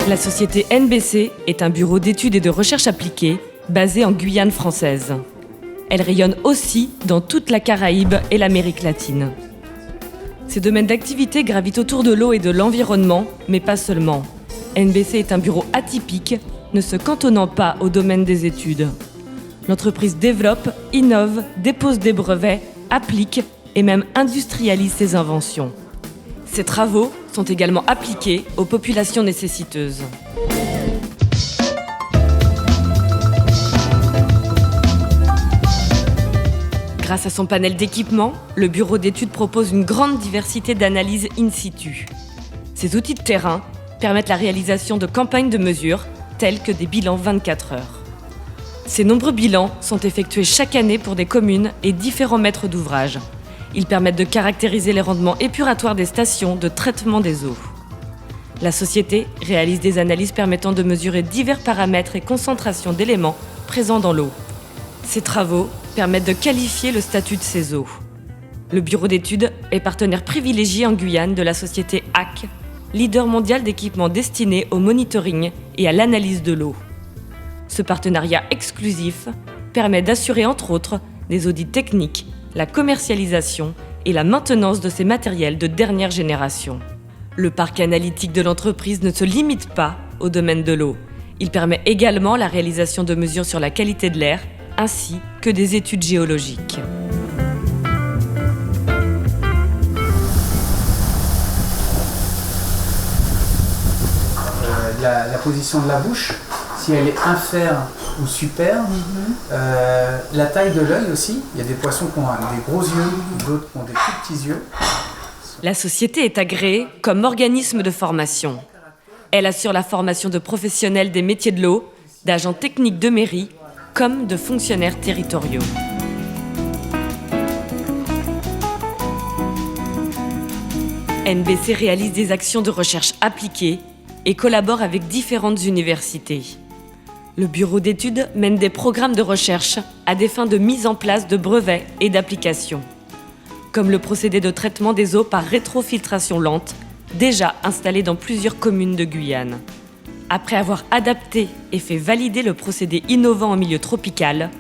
La société NBC est un bureau d'études et de recherche appliquées basé en Guyane française. Elle rayonne aussi dans toute la Caraïbe et l'Amérique latine. Ses domaines d'activité gravitent autour de l'eau et de l'environnement, mais pas seulement. NBC est un bureau atypique, ne se cantonnant pas au domaine des études. L'entreprise développe, innove, dépose des brevets, applique et même industrialise ses inventions. Ses travaux sont également appliqués aux populations nécessiteuses. Grâce à son panel d'équipements, le bureau d'études propose une grande diversité d'analyses in situ. Ses outils de terrain permettent la réalisation de campagnes de mesure, telles que des bilans 24 heures. Ces nombreux bilans sont effectués chaque année pour des communes et différents maîtres d'ouvrage. Ils permettent de caractériser les rendements épuratoires des stations de traitement des eaux. La société réalise des analyses permettant de mesurer divers paramètres et concentrations d'éléments présents dans l'eau. Ces travaux permettent de qualifier le statut de ces eaux. Le bureau d'études est partenaire privilégié en Guyane de la société AC, leader mondial d'équipements destinés au monitoring et à l'analyse de l'eau. Ce partenariat exclusif permet d'assurer entre autres des audits techniques, la commercialisation et la maintenance de ces matériels de dernière génération. Le parc analytique de l'entreprise ne se limite pas au domaine de l'eau. Il permet également la réalisation de mesures sur la qualité de l'air ainsi que des études géologiques. La position de la bouche, si elle est infère ou super, la taille de l'œil aussi. Il y a des poissons qui ont des gros yeux, d'autres qui ont des tout petits yeux. La société est agréée comme organisme de formation. Elle assure la formation de professionnels des métiers de l'eau, d'agents techniques de mairie, comme de fonctionnaires territoriaux. NBC réalise des actions de recherche appliquées et collabore avec différentes universités. Le bureau d'études mène des programmes de recherche à des fins de mise en place de brevets et d'applications, comme le procédé de traitement des eaux par rétrofiltration lente, déjà installé dans plusieurs communes de Guyane. Après avoir adapté et fait valider le procédé innovant en milieu tropical,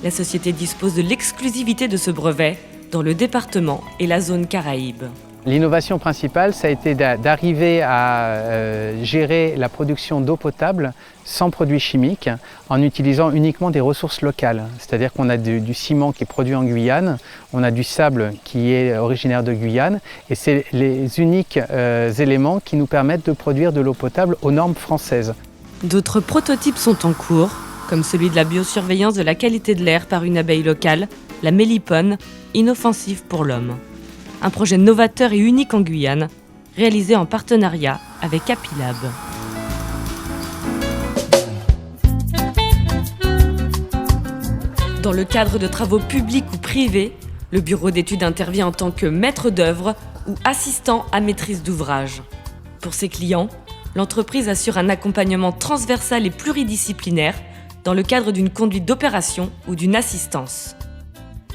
la société dispose de l'exclusivité de ce brevet dans le département et la zone Caraïbe. L'innovation principale, ça a été d'arriver à gérer la production d'eau potable sans produits chimiques, en utilisant uniquement des ressources locales. C'est-à-dire qu'on a du ciment qui est produit en Guyane, on a du sable qui est originaire de Guyane, et c'est les uniques éléments qui nous permettent de produire de l'eau potable aux normes françaises. D'autres prototypes sont en cours, comme celui de la biosurveillance de la qualité de l'air par une abeille locale, la mélipone, inoffensive pour l'homme. Un projet novateur et unique en Guyane, réalisé en partenariat avec Apilab. Dans le cadre de travaux publics ou privés, le bureau d'études intervient en tant que maître d'œuvre ou assistant à maîtrise d'ouvrage. Pour ses clients, l'entreprise assure un accompagnement transversal et pluridisciplinaire dans le cadre d'une conduite d'opération ou d'une assistance.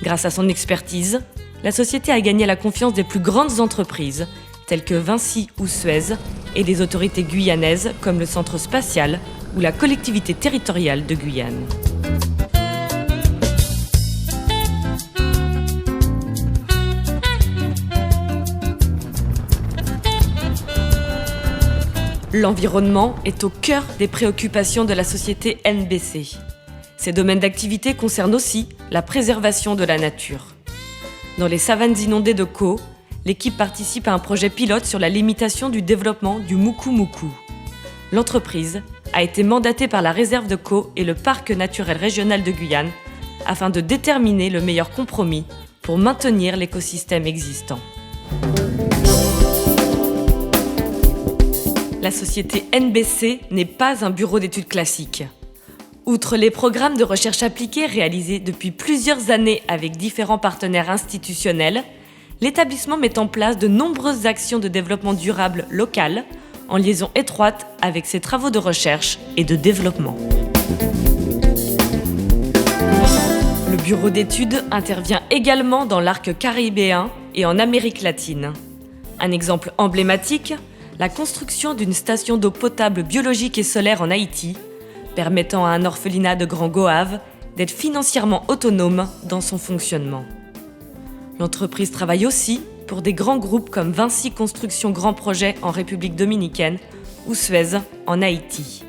Grâce à son expertise, la société a gagné la confiance des plus grandes entreprises, telles que Vinci ou Suez, et des autorités guyanaises comme le Centre spatial ou la collectivité territoriale de Guyane. L'environnement est au cœur des préoccupations de la société NBC. Ces domaines d'activité concernent aussi la préservation de la nature. Dans les savanes inondées de Caux, l'équipe participe à un projet pilote sur la limitation du développement du moukou-moukou. L'entreprise a été mandatée par la réserve de Caux et le parc naturel régional de Guyane afin de déterminer le meilleur compromis pour maintenir l'écosystème existant. la société NBC n'est pas un bureau d'études classique. Outre les programmes de recherche appliquée réalisés depuis plusieurs années avec différents partenaires institutionnels, l'établissement met en place de nombreuses actions de développement durable local, en liaison étroite avec ses travaux de recherche et de développement. Le bureau d'études intervient également dans l'arc caribéen et en Amérique latine. Un exemple emblématique, la construction d'une station d'eau potable biologique et solaire en Haïti, permettant à un orphelinat de Grand Goâve d'être financièrement autonome dans son fonctionnement. L'entreprise travaille aussi pour des grands groupes comme Vinci Construction Grand Projet en République dominicaine ou Suez en Haïti.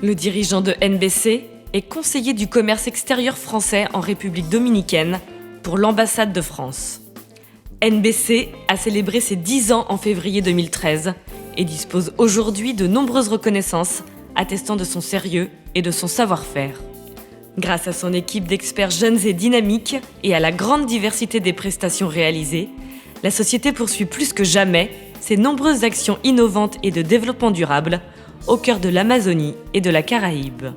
Le dirigeant de NBC est conseiller du commerce extérieur français en République dominicaine pour l'ambassade de France. NBC a célébré ses 10 ans en février 2013 et dispose aujourd'hui de nombreuses reconnaissances attestant de son sérieux et de son savoir-faire. Grâce à son équipe d'experts jeunes et dynamiques et à la grande diversité des prestations réalisées, la société poursuit plus que jamais ses nombreuses actions innovantes et de développement durable au cœur de l'Amazonie et de la Caraïbe.